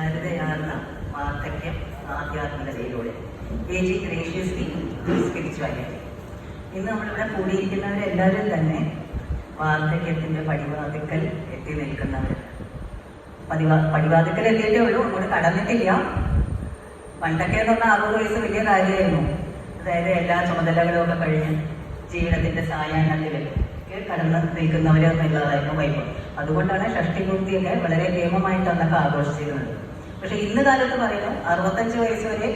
ലളിതയാർന്ന വാർദ്ധക്യം ആധ്യാത്മികതയിലൂടെ ageing graciously spirituality. ഇന്ന് നമ്മളിവിടെ കൂടിയിരിക്കുന്നവരെല്ലാവരും തന്നെ വാർദ്ധക്യത്തിൻ്റെ പടിവാതിക്കൽ എത്തി നിൽക്കുന്നവർ. പടിവാതിക്കൽ എത്തിയിട്ടേ ഉള്ളൂ, അങ്ങോട്ട് കടന്നിട്ടില്ല. പണ്ടൊക്കെ എന്ന് പറഞ്ഞാൽ 60 വയസ്സ് വലിയ കാര്യമായിരുന്നു. അതായത് എല്ലാ ചുമതലകളും ഒക്കെ കഴിഞ്ഞ് ജീവിതത്തിൻ്റെ സായാഹ്നത്തിൽ കടന്ന് നിൽക്കുന്നവരെന്നുള്ളതായിരുന്നു വൈബ്. അതുകൊണ്ടാണ് ഷഷ്ടിപൂർത്തിയൊക്കെ വളരെ നിയമമായിട്ട് അന്നൊക്കെ ആഘോഷിച്ചിരുന്നത്. പക്ഷെ ഇന്ന് കാലത്ത് പറയുന്നു 65 വയസ്സ് വരെ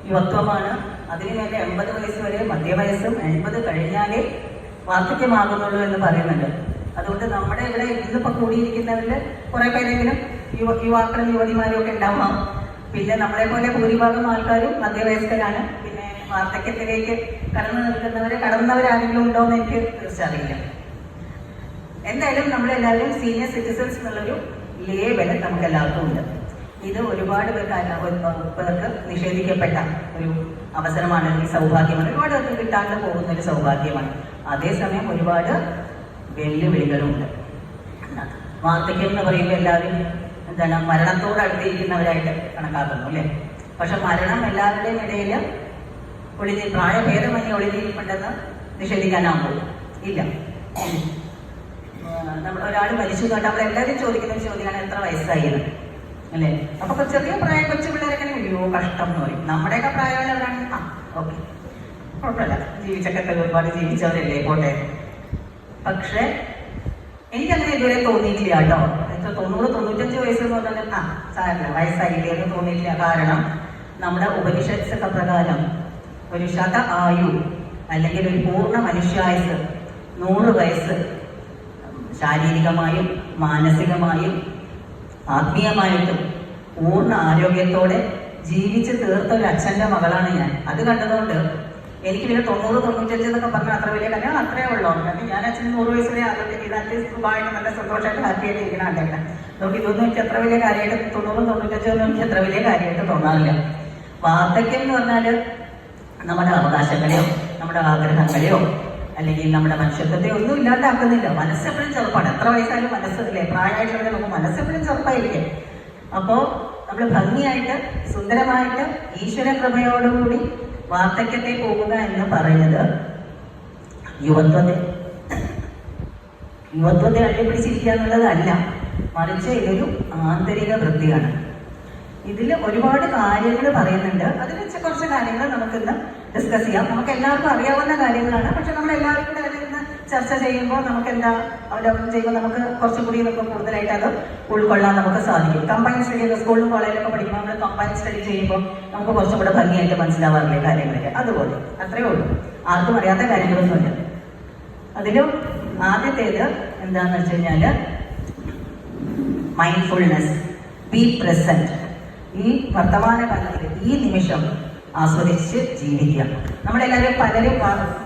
യുവത്വമാണ്, അതിനുമേലെ 80 വയസ്സ് വരെ മധ്യവയസ്സും 80 കഴിഞ്ഞാലേ വാർദ്ധക്യമാകുന്നുള്ളൂ എന്ന് പറയുന്നുണ്ട്. അതുകൊണ്ട് നമ്മുടെ ഇവിടെ ഇന്നിപ്പോൾ കൂടിയിരിക്കുന്നവരിൽ കുറേ പേരെങ്കിലും യുവാക്കളും യുവതിമാരും ഒക്കെ ഉണ്ടാവാം. പിന്നെ നമ്മളെ പോലെ ഭൂരിഭാഗം ആൾക്കാരും മധ്യവയസ്കരാണ്. പിന്നെ വാർദ്ധക്യത്തിലേക്ക് കടന്നവരാരെങ്കിലും ഉണ്ടോ എന്ന് എനിക്ക് തീർച്ചയായില്ല. എന്തായാലും നമ്മളെല്ലാവരും സീനിയർ സിറ്റിസൺസ് എന്നുള്ളൊരു ലേബൽ നമുക്ക് എല്ലാവർക്കും ഉണ്ട്. ഇത് ഒരുപാട് പേർക്ക് നിഷേധിക്കപ്പെട്ട ഒരു അവസരമാണ്, ഈ സൗഭാഗ്യമാണ്. ഒരുപാട് പേർക്ക് കിട്ടാണ്ട് പോകുന്ന ഒരു സൗഭാഗ്യമാണ്. അതേസമയം ഒരുപാട് വെല്ലുവിളികളുണ്ട്. വാർദ്ധക്യം എന്ന് പറയുമ്പോൾ എല്ലാവരും എന്താണ് മരണത്തോട് അടുത്തിരിക്കുന്നവരായിട്ട് കണക്കാക്കുന്നു അല്ലേ? പക്ഷെ മരണം എല്ലാവരുടെയും ഇടയിൽ പ്രായഭേദമന്യേ ഒളിഞ്ഞിരിപ്പുണ്ടെന്ന് നിഷേധിക്കാനാകുമോ? ഇല്ല. നമ്മൾ ഒരാൾ മരിച്ചു കേട്ടാൽ നമ്മളെല്ലാവരും ചോദിക്കുന്ന ഒരു ചോദ്യമാണ് എത്ര വയസ്സായിരുന്നു അല്ലേ? അപ്പൊ ചെറിയ പ്രായം കൊച്ചു പിള്ളേരൊക്കെ അയ്യോ കഷ്ടം എന്ന് പറയും. നമ്മുടെയൊക്കെ പ്രായമുള്ളവരാണ് ഓക്കെ കുഴപ്പമില്ല, ജീവിച്ചൊക്കെ ഒരുപാട് ജീവിച്ചവരല്ലേ പോട്ടെ. പക്ഷെ എനിക്കങ്ങനെ ഇതുവരെ തോന്നിയിട്ടില്ല കേട്ടോ. 90-95 വയസ്സ് എന്ന് പറഞ്ഞാൽ സാരമില്ല വയസ്സായില്ലേ എന്ന് തോന്നിയിട്ടില്ല. കാരണം നമ്മുടെ ഉപനിഷത്സൊക്കെ പ്രകാരം ഒരു ശത ആയു അല്ലെങ്കിൽ ഒരു പൂർണ്ണ മനുഷ്യായുസ് 100 വയസ്സ് ശാരീരികമായും മാനസികമായും ആത്മീയമായിട്ടും പൂർണ്ണ ആരോഗ്യത്തോടെ ജീവിച്ച് തീർത്ത ഒരു അച്ഛൻ്റെ മകളാണ് ഞാൻ. അത് കണ്ടതുകൊണ്ട് എനിക്ക് പിന്നെ 90-95 എന്നൊക്കെ പറഞ്ഞാൽ അത്ര വലിയ കാര്യം അത്രയേ ഉള്ളൂ. കാരണം ഞാൻ അച്ഛന് 100 വയസ്സ് വരെ ആദ്യത്തെ ഇതായിട്ട് സുഖമായിട്ട് നല്ല സന്തോഷമായിട്ട് ഹാപ്പിയായിട്ട് ഇരിക്കണം അല്ലേ. നമുക്ക് ഇതൊന്നും എനിക്ക് അത്ര വലിയ കാര്യമായിട്ട് 90-95 എനിക്ക് അത്ര വലിയ കാര്യമായിട്ട് തോന്നാറില്ല. വാർദ്ധക്യം എന്ന് പറഞ്ഞാൽ നമ്മുടെ അവകാശങ്ങളെയോ നമ്മുടെ ആഗ്രഹങ്ങളെയോ അല്ലെങ്കിൽ നമ്മുടെ മനുഷ്യത്വത്തെ ഒന്നും ഇല്ലാണ്ടാക്കുന്നില്ല. മനസ്സെപ്പോഴും ചെറുപ്പാണ്. എത്ര വയസ്സായാലും മനസ്സല്ലേ, പ്രായമായിട്ടുള്ള നമുക്ക് മനസ്സെപ്പോഴും ചെറുപ്പായിരിക്കും. അപ്പോൾ നമ്മൾ ഭംഗിയായിട്ട് സുന്ദരമായിട്ട് ഈശ്വര കൃപയോടുകൂടി വാർദ്ധക്യത്തെ പോകുക എന്ന് പറയുന്നത് യുവത്വത്തെ അള്ളിപ്പിടിച്ചിരിക്കുക എന്നുള്ളതല്ല, മറിച്ച് ഇതൊരു ആന്തരിക വൃത്തിയാണ്. ഇതിൽ ഒരുപാട് കാര്യങ്ങൾ പറയുന്നുണ്ട്. അതിൽ വെച്ച് കുറച്ച് കാര്യങ്ങൾ നമുക്കിന്ന് ഡിസ്കസ് ചെയ്യാം. നമുക്ക് എല്ലാവർക്കും അറിയാവുന്ന കാര്യങ്ങളാണ്. പക്ഷെ നമ്മൾ എല്ലാവരും കൂടെ അതിൽ ചർച്ച ചെയ്യുമ്പോൾ നമുക്ക് എന്താ അവലോകനം ചെയ്യുമ്പോൾ നമുക്ക് കുറച്ചും കൂടി നമുക്ക് കൂടുതലായിട്ട് അത് ഉൾക്കൊള്ളാൻ നമുക്ക് സാധിക്കും. കമ്പൈൻ സ്റ്റഡി സ്കൂളിലും കോളേജിലൊക്കെ പഠിക്കുമ്പോൾ നമ്മൾ കമ്പൈൻ സ്റ്റഡി ചെയ്യുമ്പോൾ നമുക്ക് കുറച്ചും കൂടെ ഭംഗിയായിട്ട് മനസ്സിലാവാറില്ലേ കാര്യങ്ങളൊക്കെ. അതുപോലെ അത്രയേ ഉള്ളൂ, ആർക്കും അറിയാത്ത കാര്യങ്ങളൊന്നുമില്ല. അതിലും ആദ്യത്തേത് എന്താണെന്ന് വെച്ച് കഴിഞ്ഞാൽ മൈൻഡ്ഫുൾനെസ്, ബി പ്രസന്റ്. ഈ വർത്തമാനകാലത്തിൽ ഈ നിമിഷം ആസ്വദിച്ച് ജീവിക്കുക. നമ്മളെല്ലാവരും പലരും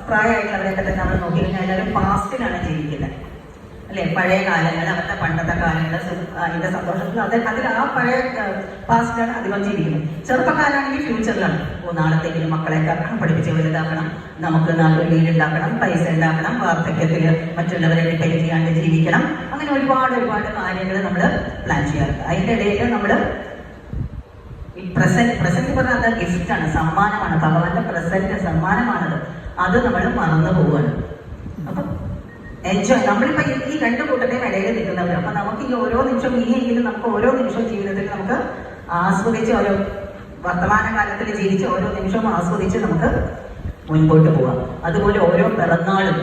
പ്രായമായിട്ടുള്ളവരൊക്കെ തന്നെ നമ്മൾ നോക്കിക്കഴിഞ്ഞാൽ എല്ലാവരും പാസ്റ്റിലാണ് ജീവിക്കുന്നത് അല്ലേ? പഴയ കാലങ്ങൾ, അവരുടെ പണ്ടത്തെ കാലങ്ങൾ, അതിൻ്റെ സന്തോഷത്തിൽ അതിൽ ആ പഴയ പാസ്റ്റിലാണ് അധികം ജീവിക്കുന്നത്. ചെറുപ്പക്കാരാണെങ്കിൽ ഫ്യൂച്ചറിലാണ്. നാളത്തേക്ക് മക്കളെയൊക്കെ പഠിപ്പിച്ച് വലുതാക്കണം, നമുക്ക് നാളെ വീടുണ്ടാക്കണം, പൈസ ഉണ്ടാക്കണം, വാർദ്ധക്യത്തിൽ മറ്റുള്ളവരെ ഡിപ്പെൻഡ് ചെയ്യാണ്ട് ജീവിക്കണം. അങ്ങനെ ഒരുപാട് കാര്യങ്ങൾ നമ്മൾ പ്ലാൻ ചെയ്യാറുണ്ട്. അതിൻ്റെ ഇടയിൽ നമ്മൾ ഈ പ്രസന്റ് പറഞ്ഞാൽ അത് ഗിഫ്റ്റാണ്, സമ്മാനമാണ്. ഭഗവാന്റെ പ്രസന്റ് സമ്മാനമാണത്. അത് നമ്മൾ മറന്നു പോവുകയാണ്. അപ്പം എൻജോയ്, നമ്മളിപ്പോൾ ഈ രണ്ട് കൂട്ടത്തെയും ഇടയിൽ നിൽക്കുന്നവർ. അപ്പം നമുക്ക് ഈ ഓരോ നിമിഷം ഇനിയെങ്കിലും നമുക്ക് ഓരോ നിമിഷവും ജീവിതത്തിൽ നമുക്ക് ആസ്വദിച്ച് ഓരോ വർത്തമാനകാലത്തിൽ ജീവിച്ച് ഓരോ നിമിഷവും ആസ്വദിച്ച് നമുക്ക് മുൻപോട്ട് പോവാം. അതുപോലെ ഓരോ പിറന്നാളും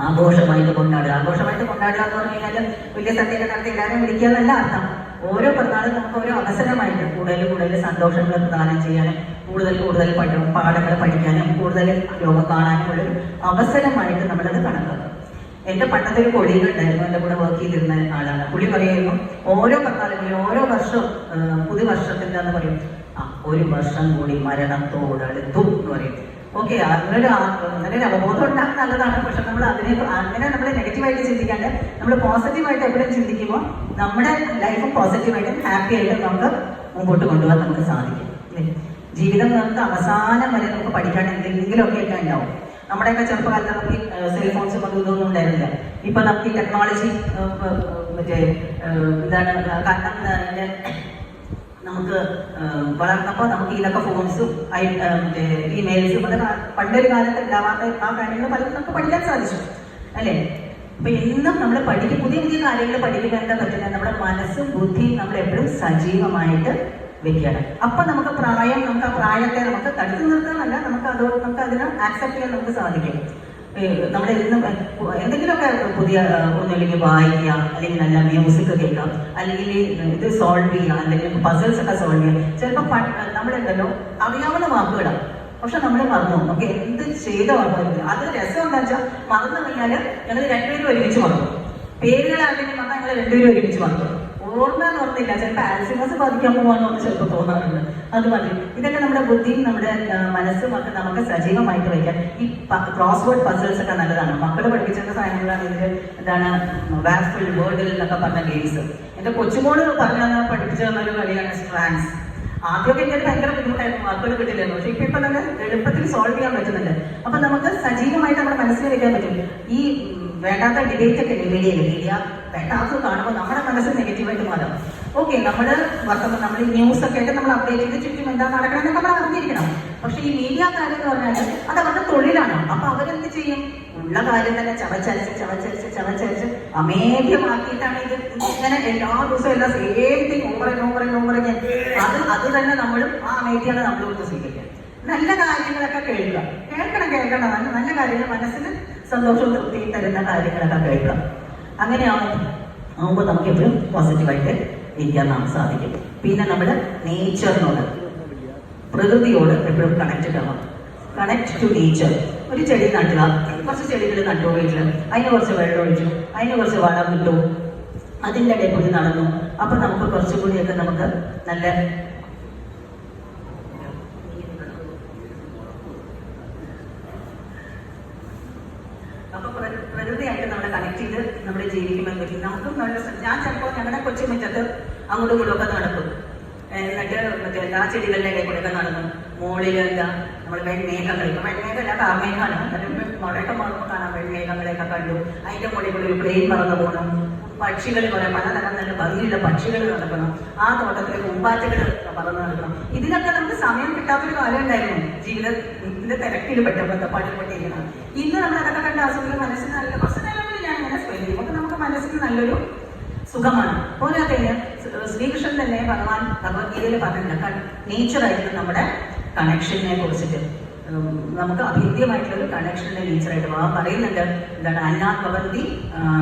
ആഘോഷമായിട്ട് കൊണ്ടാടുക. ആഘോഷമായിട്ട് കൊണ്ടാടുക എന്ന് പറഞ്ഞു കഴിഞ്ഞാൽ വലിയ സദ്യയൊക്കെ നടത്തി എല്ലാവരും വിളിക്കുക എന്നല്ല അർത്ഥം. ഓരോ പിറന്നാളും നമുക്ക് ഓരോ അവസരമായിട്ട് കൂടുതൽ സന്തോഷങ്ങൾ പ്രദാനം ചെയ്യാനും കൂടുതൽ പാഠങ്ങൾ പഠിക്കാനും കൂടുതൽ ലോകം കാണാനും ഉള്ളൊരു അവസരമായിട്ട് നമ്മളത് കണക്കാക്കും. എൻ്റെ പണ്ടത്തെ ഒരു കൊളീഗ് ഉണ്ടായിരുന്നു, എൻ്റെ കൂടെ വർക്ക് ചെയ്തിരുന്ന ആളാണ്. പുള്ളി പറയുന്നു ഓരോ പിറന്നാളുകളും ഓരോ വർഷവും പുതുവർഷത്തിൻ്റെ എന്ന് പറയും, ഒരു വർഷം കൂടി മരണത്തോടടുത്തു എന്ന് പറയും. ഓക്കെ, അങ്ങനൊരു അവബോധം ഉണ്ടാകുന്ന നല്ലതാണ്. പക്ഷെ നമ്മൾ അങ്ങനെ നമ്മൾ നെഗറ്റീവായിട്ട് ചിന്തിക്കാണ്ട് നമ്മൾ പോസിറ്റീവായിട്ട് എപ്പോഴും ചിന്തിക്കുമ്പോൾ നമ്മുടെ ലൈഫ് പോസിറ്റീവായിട്ടും ഹാപ്പി ആയിട്ടും നമുക്ക് മുമ്പോട്ട് കൊണ്ടുപോകാൻ നമുക്ക് സാധിക്കും. ജീവിതം നമുക്ക് അവസാനം വരെ നമുക്ക് പഠിക്കാൻ എന്തെങ്കിലുമൊക്കെ ഒക്കെ ഉണ്ടാവും. നമ്മുടെയൊക്കെ ചെറുപ്പകാലത്ത് നമുക്ക് സെൽഫോൺസും അതും ഇതൊന്നും ഉണ്ടായിരുന്നില്ല. ഇപ്പൊ നമുക്ക് ഈ ടെക്നോളജി മറ്റേ എന്താണ് കാരണം നമുക്ക് വളർന്നപ്പോൾ നമുക്ക് ഇതൊക്കെ ഫോൺസും മറ്റേ ഇമെയിൽസും അതൊക്കെ പണ്ടൊരു കാലത്ത് ഉണ്ടാവാത്ത ആ കാര്യങ്ങൾ പലതും നമുക്ക് പഠിക്കാൻ സാധിച്ചു അല്ലേ. അപ്പൊ എന്നും നമ്മൾ പുതിയ പുതിയ കാര്യങ്ങൾ പഠിക്കാൻ പറ്റുന്ന നമ്മുടെ മനസ്സും ബുദ്ധിയും നമ്മൾ എപ്പോഴും സജീവമായിട്ട് വെക്കണം. അപ്പൊ നമുക്ക് ആ പ്രായത്തെ നമുക്ക് തടുത്തു നിർത്താനല്ല, നമുക്ക് അതിനെ ആക്സെപ്റ്റ് ചെയ്യാൻ നമുക്ക് സാധിക്കും. നമ്മുടെ ഇന്നും എന്തെങ്കിലുമൊക്കെ പുതിയ ഒന്നല്ലെങ്കിൽ വായിക്കുക, അല്ലെങ്കിൽ നല്ല മ്യൂസിക് കേൾക്കാം, അല്ലെങ്കിൽ ഇത് സോൾവ് ചെയ്യുക, അല്ലെങ്കിൽ പസിൽസ് ഒക്കെ സോൾവ് ചെയ്യുക. ചിലപ്പോൾ നമ്മളുണ്ടല്ലോ അറിയാവുന്ന വാക്കുകളാണ്, പക്ഷെ നമ്മൾ മറന്നു. ഓക്കെ, എന്ത് ചെയ്ത വാക്കുകളില്ല. അത് രസം എന്താ വെച്ചാൽ മറന്നു കഴിഞ്ഞാൽ ഞങ്ങൾ രണ്ടുപേരും ഒരുമിച്ച് മറന്നു. പേരുകളാണെങ്കിൽ വന്നാൽ ഞങ്ങൾ രണ്ടുപേരും ഒരുമിച്ച് മറന്നു. ഓർമ്മ ഓർത്തില്ല, ചിലപ്പോൾ ആൽസിമസ് ബാധിക്കാൻ പോകാമെന്ന് ചിലപ്പോൾ തോന്നാറുണ്ട്. അത് മതി. ഇതൊക്കെ നമ്മുടെ ബുദ്ധിയും നമ്മുടെ മനസ്സും ഒക്കെ നമുക്ക് സജീവമായിട്ട് വയ്ക്കാൻ ഈ ക്രോസ് വേർഡ് പസിൽസ് ഒക്കെ നല്ലതാണ്. മക്കൾ പഠിപ്പിച്ച സാധനങ്ങളാണ് ഇതിൽ. എന്താണ് വാഫിൾ വേർഡിൽ എന്നൊക്കെ പറഞ്ഞ ഗെയിംസ്. എന്റെ കൊച്ചുമോള് പഠിപ്പിച്ചു തന്നൊരു കളിയാണ് സ്ട്രാൻസ്. ആദ്യമൊക്കെ എനിക്ക് ഭയങ്കര ബുദ്ധിമുട്ടായിരുന്നു, വാക്കുകൾ കിട്ടില്ലായിരുന്നു. പക്ഷെ ഇപ്പൊ തന്നെ എളുപ്പത്തിൽ സോൾവ് ചെയ്യാൻ പറ്റുന്നുണ്ട്. അപ്പൊ നമുക്ക് സജീവമായിട്ട് നമ്മുടെ മനസ്സിൽ വെക്കാൻ പറ്റും. ഈ വേണ്ടാത്ത ഡിബേറ്റ് ഒക്കെ മീഡിയ വേണ്ടാത്തത് കാണുമ്പോൾ നമ്മുടെ മനസ്സ് നെഗറ്റീവായിട്ട് മാറും. ഓക്കെ, നമ്മൾ ന്യൂസ് ഒക്കെ ആയിട്ട് നമ്മൾ അപ്ഡേറ്റ് ചെയ്ത് ചുറ്റും എന്താ നടക്കണമെന്ന് നമ്മൾ അറിഞ്ഞിരിക്കണം. പക്ഷെ ഈ മീഡിയക്കാരെന്ന് പറഞ്ഞാൽ അത് അവരുടെ തൊഴിലാണ്. അപ്പൊ അവരെന്ത് ചെയ്യും? ഉള്ള കാര്യം തന്നെ ചവച്ചരിച്ച് അമേധ്യമാക്കിയിട്ടാണ് ഇത് ഇങ്ങനെ എല്ലാ ദിവസവും എല്ലാം സെയിം തിങ് ഓവർ അത് തന്നെ നമ്മളും ആ അമേധ്യാണ് നമ്മളോട് സ്വീകരിക്കുക. നല്ല കാര്യങ്ങളൊക്കെ കേൾക്കണം. നല്ല കാര്യങ്ങൾ മനസ്സിന് സന്തോഷവും തൃപ്തിയും തരുന്ന കാര്യങ്ങളൊക്കെ കേൾക്കണം. അങ്ങനെ ആവുമ്പോൾ നമുക്ക് എപ്പോഴും പോസിറ്റീവായിട്ട് ഇരിക്കാൻ നമുക്ക് സാധിക്കും. പിന്നെ നമ്മൾ നേച്ചറിനോട്, പ്രകൃതിയോട് എപ്പോഴും കണക്റ്റഡ് ആവാം. Connect to nature. ഒരു ചെടി നട്ടുക, കുറച്ച് ചെടികൾ നട്ടു വീട്ടിൽ, അതിന് കുറച്ച് വെള്ളം ഒഴിച്ചു, അതിന് കുറച്ച് വളം ഇട്ടു, അതിൻ്റെ ഇടയിൽ കൂടി നടന്നു. അപ്പൊ നമുക്ക് കുറച്ചും കൂടിയൊക്കെ നമുക്ക് നല്ല പ്രകൃതിയായിട്ട് നമ്മളെ കണക്ട് ചെയ്ത് നമ്മൾ ജീവിക്കുമ്പോൾ പറ്റും. നമുക്കും ഞാൻ ചിലപ്പോൾ ഞങ്ങളുടെ കൊച്ചുമുറ്റത്ത് അങ്ങോട്ടും ഇങ്ങോട്ടും ഒക്കെ നടക്കും. എന്നിട്ട് മറ്റേ എല്ലാ ചെടികളുടെ ഇടയിൽ കൂടെ ഒക്കെ നടന്നു. മുകളിൽ എന്താ നമ്മൾ വെൺമേഘങ്ങൾ, ഇപ്പൊ വെൺമേഘമല്ല കാർമേഘമാണ്, മഴയൊക്കെ മാറുമ്പോൾ കാണാം. വെൺമേഘങ്ങളെയൊക്കെ കണ്ടു. അതിന്റെ മുകളിൽ കൂടി ഒരു പ്ലെയിൻ പറന്നു പോകണം. പക്ഷികൾ കുറെ പലതരം നല്ല ഭംഗിയുള്ള പക്ഷികൾ നടക്കണം. ആ തോട്ടത്തിലെ പൂമ്പാറ്റകൾ പറന്ന് നടക്കണം. ഇതിനൊക്കെ നമുക്ക് സമയം കിട്ടാത്തൊരു കാലം ഉണ്ടായിരുന്നു. ജീവിതത്തിന്റെ തിരക്കിൽ പാടുപെട്ടിരിക്കണം. ഇന്ന് നമ്മൾ അതൊക്കെ കണ്ട ആസ്വദിക്കുന്ന മനസ്സിന് നല്ല കുറച്ച് നേരങ്ങളിൽ ഞാൻ ഇങ്ങനെ സ്പെൻഡ് ചെയ്യും. അപ്പൊ നമുക്ക് മനസ്സിന് നല്ലൊരു സുഖമാണ്. പോരാത്തതിന് ശ്രീകൃഷ്ണൻ തന്നെ ഭഗവത്ഗീതയിൽ പറഞ്ഞിട്ടുണ്ട് നേച്ചറായിരുന്നു നമ്മുടെ കണക്ഷനെ കുറിച്ചിട്ട്. നമുക്ക് അഭേദ്യമായിട്ടുള്ള കണക്ഷന്റെ നേച്ചറായിട്ട് പറയുന്നുണ്ട്. എന്താണ് അന്നാഭവന്തി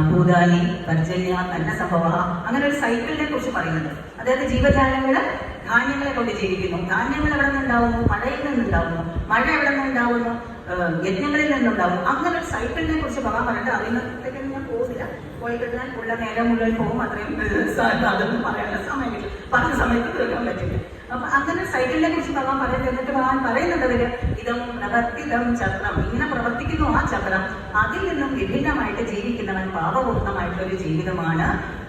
ഭൂതാനി പർജന്യ അന്ന സംഭവ, അങ്ങനെ ഒരു സൈക്കിളിനെ കുറിച്ച് പറയുന്നുണ്ട്. അതായത് ജീവജാലങ്ങള് ധാന്യങ്ങളെ കൊണ്ട് ജീവിക്കുന്നു. ധാന്യങ്ങൾ എവിടെ നിന്നുണ്ടാവുന്നു? മഴയിൽ നിന്നുണ്ടാവുന്നു. മഴ എവിടെ നിന്നുണ്ടാവുന്നു? യജ്ഞങ്ങളിൽ നിന്നുണ്ടാവും. അങ്ങനെ ഒരു സൈക്കിളിനെ കുറിച്ച് പറഞ്ഞിട്ട് അതിനകത്തേക്ക് ഞാൻ പോകുന്നില്ല. പോയി കഴിഞ്ഞാൽ ഉള്ള നേരം മുഴുവൻ പോകും. അത്രയും അതൊന്നും പറയാനുള്ള സമയമില്ല, പറഞ്ഞ സമയത്ത് തീർക്കാൻ പറ്റില്ല. അപ്പൊ അങ്ങനെ സൈക്കിളിനെ കുറിച്ച് പറയുന്നത്. എന്നിട്ട് പറയുന്നുണ്ടതില് ഇതം പ്രവർത്തിതം ചക്രം, ഇങ്ങനെ പ്രവർത്തിക്കുന്നു ആ ചക്രം. അതിൽ നിന്നും വിഭിന്നമായിട്ട് ജീവിക്കുന്നവൻ പാപപൂർണ്ണമായിട്ടുള്ള ഒരു ജീവിതമാണ്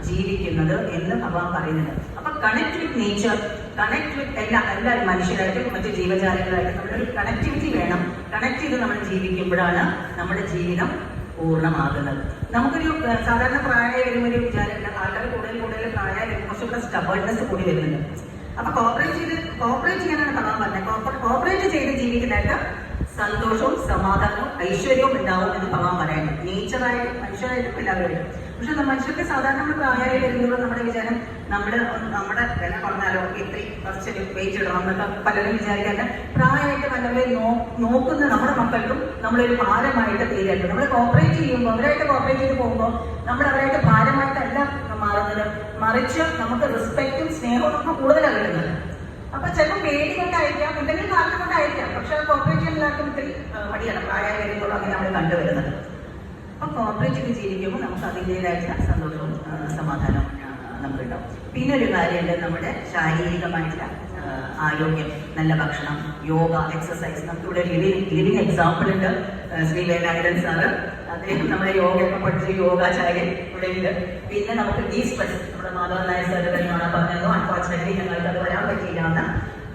ജീവിക്കുന്നത് എന്ന് ഭഗവാൻ പറയുന്നുണ്ട്. അപ്പൊ connect with nature, connect with എല്ലാവരും മനുഷ്യരായിട്ടും മറ്റു ജീവജാലങ്ങളായിട്ടും നമ്മളൊരു കണക്ടിവിറ്റി വേണം. കണക്ട് ചെയ്ത് നമ്മൾ ജീവിക്കുമ്പോഴാണ് നമ്മുടെ ജീവിതം പൂർണ്ണമാകുന്നത്. നമുക്കൊരു സാധാരണ പ്രായമായ ഒരു വിചാരമില്ല. ആൾക്കാർ കൂടുതൽ പ്രായമായി വരുമ്പോൾ കുറച്ചുകൂടെ സ്റ്റബേർഡ്നെസ് കൂടി വരുന്നുണ്ട്. അപ്പൊ കോപ്പറേറ്റ് ചെയ്യാനാണ് ഭഗവാൻ പറഞ്ഞത്. കോപ്പറേറ്റ് ചെയ്ത് ജീവിക്കുന്നവർക്ക് സന്തോഷവും സമാധാനവും ഐശ്വര്യവും ഉണ്ടാവും എന്ന് ഭഗവാൻ പറയുന്നത്. നേച്ചറായിട്ടും മനുഷ്യരായിട്ടും എല്ലാവരും. പക്ഷെ മനുഷ്യർക്ക് സാധാരണ നമ്മൾ പ്രായമായി വരുമ്പോൾ നമ്മുടെ വിചാരം നമ്മുടെ വില പറഞ്ഞാലോ ഇത്രയും കുറച്ചൊരു വെയിറ്റ് ഇടണം എന്നൊക്കെ പലരും വിചാരിക്കാണ്ട് പ്രായമായിട്ട് പലരെ നോക്കുന്ന നമ്മുടെ മക്കൾക്കും നമ്മളൊരു ഭാരമായിട്ട് തീരരുത്. നമ്മൾ കോപ്പറേറ്റ് ചെയ്യുമ്പോൾ അവരായിട്ട് കോപ്പറേറ്റ് ചെയ്ത് പോകുമ്പോൾ നമ്മൾ അവരായിട്ട് ഭാരമായിട്ടല്ല മാറുന്നത്, മറിച്ച് നമുക്ക് റെസ്പെക്റ്റും സ്നേഹവും ഒക്കെ കൂടുതലാണ് വരുന്നത്. അപ്പൊ ചിലപ്പോൾ പേടി കൊണ്ടായിരിക്കാം, എന്തെങ്കിലും കാരണം കൊണ്ടായിരിക്കാം. പക്ഷെ കോപ്പറേറ്റ് ചെയ്യാൻ എല്ലാവർക്കും ഇത്തിരി മടിയാണ് പ്രായമായി വരുമ്പോൾ അങ്ങനെ നമ്മൾ കണ്ടുവരുന്നത്. അപ്പൊ കോപ്പറേറ്റ് ചെയ്ത് ജീവിക്കുമ്പോൾ നമുക്ക് അതിൻ്റെതായിട്ടുള്ള സന്തോഷവും സമാധാനവും നമുക്കുണ്ടാവും. പിന്നെ ഒരു കാര്യമുണ്ട്, നമ്മുടെ ശാരീരികമായിട്ടുള്ള ആരോഗ്യം, നല്ല ഭക്ഷണം, യോഗ, എക്സസൈസ്. നമുക്കിവിടെ ലിവിങ് എക്സാമ്പിൾ ഉണ്ട്. ശ്രീ വേലായുധൻ സാറ്, അദ്ദേഹം നമ്മുടെ യോഗയൊക്കെ പഠിച്ച് യോഗാചാര്യൻ ഇവിടെ ഉണ്ട്. പിന്നെ നമുക്ക് ഡീസ്ട്രെസ്, നമ്മുടെ മാധവൻ നായർ സാറ് കഴിഞ്ഞാണ് പറഞ്ഞത്. അൺഫോർച്ചുനേറ്റ്ലി ഞങ്ങൾക്ക് അത് വരാൻ പറ്റിയില്ല. എന്ന്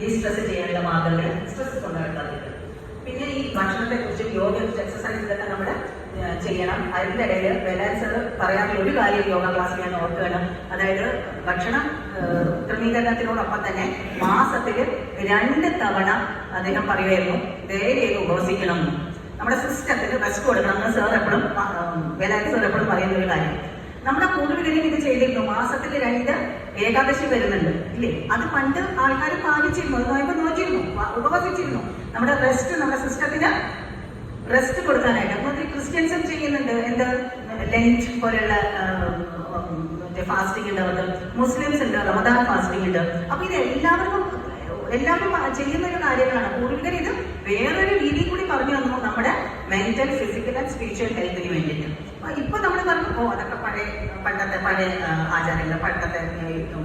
ഡീസ്ട്രെസ് ചെയ്യാനുള്ള മാർഗങ്ങൾ സ്ട്രെസ് കൊണ്ടുവരുന്നത്. പിന്നെ ഈ ഭക്ഷണത്തെ കുറിച്ചും യോഗയെ കുറിച്ച് എക്സസൈസ് ഇതൊക്കെ നമ്മൾ ചെയ്യണം. അതിൻ്റെ ഇടയിൽ വേലായുധൻ സാറ് പറയാനുള്ള ഒരു കാര്യം യോഗ ക്ലാസ് ഞാൻ ഓർക്കുകയാണ്. അതായത് ഭക്ഷണം ക്രമീകരണത്തിനോടൊപ്പം തന്നെ മാസത്തിൽ 2 തവണ അദ്ദേഹം പറയുമായിരുന്നു ദയവേത് ഉപവസിക്കണം. നമ്മുടെ സിസ്റ്റത്തിന് റെസ്റ്റ് കൊടുക്കണം എന്ന് സാർ എപ്പോഴും വേലായുധ സാർ എപ്പോഴും പറയുന്ന ഒരു കാര്യം. നമ്മുടെ പൂർവികരും ഇത് ചെയ്തിരുന്നു. മാസത്തിൽ 2 ഏകാദശി വരുന്നുണ്ട് ഇല്ലേ? അത് പണ്ട് ആൾക്കാർ പാലിച്ചിരുന്നു, നോക്കിയിരുന്നു, ഉപവസിച്ചിരുന്നു. നമ്മുടെ റെസ്റ്റ്, നമ്മുടെ സിസ്റ്റത്തിന് റെസ്റ്റ് കൊടുക്കാനായിട്ട്. അപ്പോൾ ക്രിസ്ത്യൻസും ചെയ്യുന്നുണ്ട്. എന്ത് ലഞ്ച് പോലെയുള്ള ഫാസ്റ്റിംഗ് ഉണ്ട് അവർക്ക്. മുസ്ലിംസ് ഉണ്ട്, റമദാൻ ഫാസ്റ്റിംഗ് ഉണ്ട്. അപ്പൊ ഇത് എല്ലാവരും ചെയ്യുന്ന ഒരു കാര്യങ്ങളാണ്. പൂർവികർ ഇത് വേറൊരു രീതിയിൽ കൂടി പറഞ്ഞു തന്നു, നമ്മുടെ മെന്റൽ, ഫിസിക്കൽ ആൻഡ് സ്പിരിച്വൽ ഹെൽത്തിന് വേണ്ടിയിട്ട്. ഇപ്പൊ നമ്മൾ പറഞ്ഞു അതൊക്കെ പഴയ ആചാരങ്ങൾ, പണ്ടത്തെ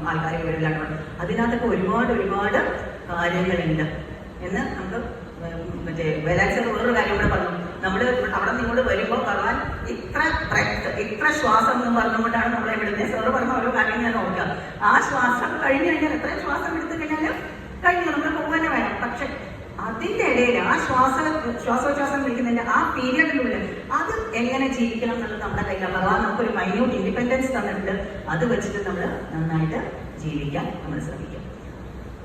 ആൾക്കാർ വരില്ലാണ്ട്. അതിനകത്തൊക്കെ ഒരുപാട് കാര്യങ്ങളുണ്ട് എന്ന് നമുക്ക് മറ്റേ വേലാക്സർ വേറൊരു കാര്യം കൂടെ പറഞ്ഞു. നമ്മൾ അവിടെ നിങ്ങോട്ട് വരുമ്പോൾ ഭഗവാൻ ഇത്ര ശ്വാസം എന്ന് പറഞ്ഞുകൊണ്ടാണ് നമ്മളെ വിടുന്നത്. സാറ് പറഞ്ഞ ഓരോ കാര്യം ഞാൻ നോക്കുക. ആ ശ്വാസം കഴിഞ്ഞു കഴിഞ്ഞാൽ എത്ര ശ്വാസം എടുത്തു കഴിഞ്ഞാൽ കഴിഞ്ഞു, നമ്മൾ പോകാനേ വേണം. പക്ഷെ അതിന്റെ ഇടയിൽ ആ ശ്വാസോച്ഛ്വാസം വിളിക്കുന്നതിന്റെ ആ പീരിയഡിനുള്ളിൽ അത് എങ്ങനെ ജീവിക്കണം എന്നുള്ളത് നമ്മുടെ കയ്യിലാണ്. ഭഗവാൻ നമുക്കൊരു മൈന്യൂട്ട് ഇൻഡിപെൻഡൻസ് തന്നിട്ടുണ്ട്. അത് വെച്ചിട്ട് നമ്മൾ നന്നായിട്ട് ജീവിക്കാൻ നമ്മൾ ശ്രമിക്കും.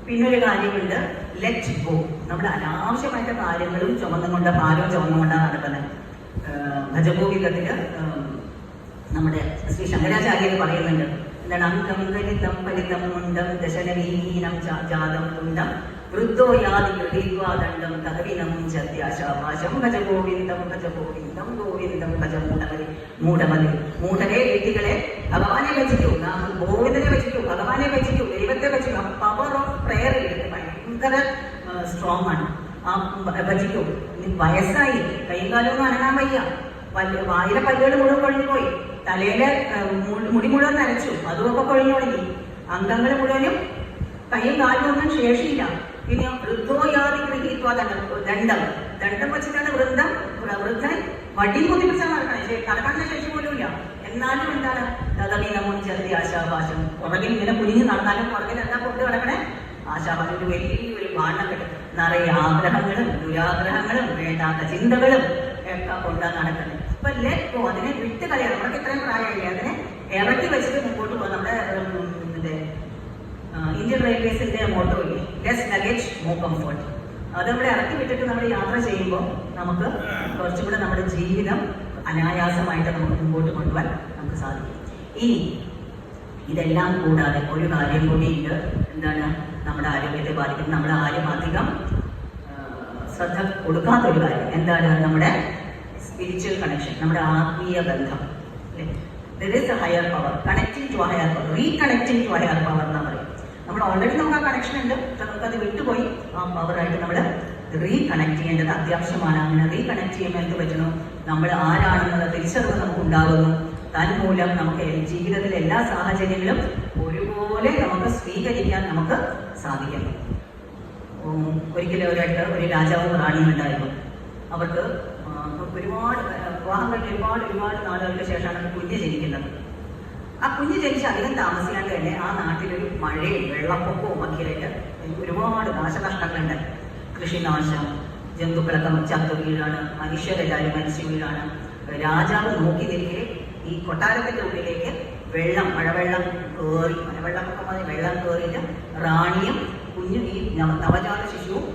പിന്നൊരു കാര്യമുണ്ട്, ലെറ്റ് ഗോ. നമ്മുടെ അനാവശ്യമായിട്ട് കാര്യങ്ങളും ചുമന്നുകൊണ്ട്, ഭാരവും ചുമന്നുകൊണ്ടാണ് നടക്കുന്നത്. ഭജഗോവിന്ദത്തില് നമ്മുടെ ശ്രീ ശങ്കരാചാര്യർ പറയുന്നുണ്ട്, എന്താണ്, അംഗം ഗലിതം ഫലിതം മുണ്ടം ദശനവീനം ജാതം കുണ്ടം വൃദ്ധോ യാതി ഗൃഹീത്വാദണ്ഡം തകവിനം ചത്യാശാപാശം ഭജ ഗോവിന്ദം ഗോവിന്ദം ഭജ മൂഢമതി. മൂഢരെ വ്യക്തികളെ ഭഗവാനെ വെച്ചിട്ടു, ഗോവിന്ദനെ വെച്ചിട്ടു, ഭഗവാനെ വെച്ചിട്ടു, ദൈവത്തെ വെച്ചിട്ടു. പവർ ഓഫ് പ്രെയർ ഭയങ്കര സ്ട്രോങ് ആണ്. ആ ഭജിക്കൂ. വയസ്സായി, കൈയും കാലമൊന്നും അനങ്ങാൻ വയ്യ, വായിലെ പല്ലുകൾ മുഴുവൻ കൊഴിഞ്ഞു പോയി, തലയിലെ മുടി മുഴുവൻ നരച്ചു, അതുമൊക്കെ കൊഴിഞ്ഞു തുടങ്ങി, അംഗങ്ങൾ മുഴുവനും കൈയും കാലും ഒന്നും ശേഷിയില്ല. പിന്നെ വൃദ്ധോയാതി ദണ്ഡം വെച്ചിട്ടാണ് വൃദ്ധൻ വടി കുതിപ്പിച്ചാൽ നടക്കണേ, നടക്കാനുള്ള ശേഷി പോലും ഇല്ല. എന്നാലും എന്താണ്, തകവീനമും ചെറിയ ആശാഭാഷം, പുറകിൽ ഇങ്ങനെ കുനിഞ്ഞ് നടന്നാലും പുറകിൽ എന്താ കൊണ്ട് കിടക്കണേ, ആശാഭാഷം. ഒരു വലിയൊരു ബാണ്ഡം കിട്ടും, നിറയെ ആഗ്രഹങ്ങളും ദുരാഗ്രഹങ്ങളും വേണ്ടാത്ത ചിന്തകളും ഒക്കെ കൊണ്ടാണ് നടക്കുന്നത്. ഇപ്പൊ ലെറ്റ് ഗോ, അതിനെ വിട്ട് കളയാണ്. നമുക്ക് ഇത്രയും പ്രായമില്ലേ, അതിനെ ഇറക്കി വെച്ചിട്ട് മുമ്പോട്ട് പോകും. നമ്മുടെ ഇന്ത്യൻ റെയിൽവേസിന്റെ മോട്ടോ ഇല്ലേ, ലെസ് ലഗേജ് മോർ കംഫർട്ട്. അത് നമ്മൾ ഇറക്കി വിട്ടിട്ട് നമ്മൾ യാത്ര ചെയ്യുമ്പോൾ നമുക്ക് കുറച്ചും കൂടെ നമ്മുടെ ജീവിതം അനായാസമായിട്ട് നമുക്ക് മുമ്പോട്ട് കൊണ്ടുപോകാൻ നമുക്ക് സാധിക്കും. ഇനി ഇതെല്ലാം കൂടാതെ ഒരു കാര്യം കൂടിയുണ്ട്. എന്താണ്, നമ്മുടെ ആരോഗ്യത്തെ ബാധിക്കുന്നത്, നമ്മുടെ ആരും അധികം ശ്രദ്ധ കൊടുക്കാത്തൊരു കാര്യം. എന്താണ്, നമ്മുടെ സ്പിരിച്വൽ കണക്ഷൻ, നമ്മുടെ ആത്മീയ ബന്ധം. There is a higher power, connecting to a higher power, reconnecting to a higher power എന്നാ പറയും. നമ്മൾ ഓൾറെഡി നമുക്ക് ആ കണക്ഷൻ ഉണ്ട്, നമുക്കത് വിട്ടുപോയി. ആ പവറായിട്ട് നമ്മൾ റീകണക്ട് ചെയ്യേണ്ടത് അത്യാവശ്യമാണ്. അങ്ങനെ റീകണക്ട് ചെയ്യുമ്പോൾ എന്ത് പറ്റുന്നു, നമ്മൾ ആരാണെന്നുള്ള തിരിച്ചറിവ് നമുക്ക് ഉണ്ടാകുന്നു. തന്മൂലം നമുക്ക് ജീവിതത്തിലെ എല്ലാ സാഹചര്യങ്ങളും ഒരുപോലെ നമുക്ക് സ്വീകരിക്കാൻ നമുക്ക് സാധിക്കുന്നു. ഒരിക്കലും ഒരു രാജാവും റാണിയും ഉണ്ടായിരുന്നു. അവർക്ക് ഒരുപാട് വിവാഹം കഴിഞ്ഞ് ഒരുപാട് നാളുകൾക്ക് ശേഷമാണ് കുഞ്ഞ് ജനിക്കുന്നത്. ആ കുഞ്ഞ് ജനിച്ച് അധികം താമസിയാണ്ട് തന്നെ ആ നാട്ടിലൊരു മഴയും വെള്ളപ്പൊക്കവും ഒക്കെയായിട്ട് ഒരുപാട് നാശനഷ്ടങ്ങളുണ്ട്. കൃഷിനാശം, ജന്തുക്കളൊക്കെ ചത്തു വീഴാണ്, മനുഷ്യരെല്ലാവരും മരിച്ചു വീഴാണ്. രാജാവ് നോക്കി നിൽക്കെ ഈ കൊട്ടാരത്തിന്റെ ഉള്ളിലേക്ക് മഴവെള്ളം കയറി, മഴവെള്ളമൊക്കെ മതി, വെള്ളം കയറിയിട്ട് റാണിയും കുഞ്ഞും ഈ നവജാത ശിശുവും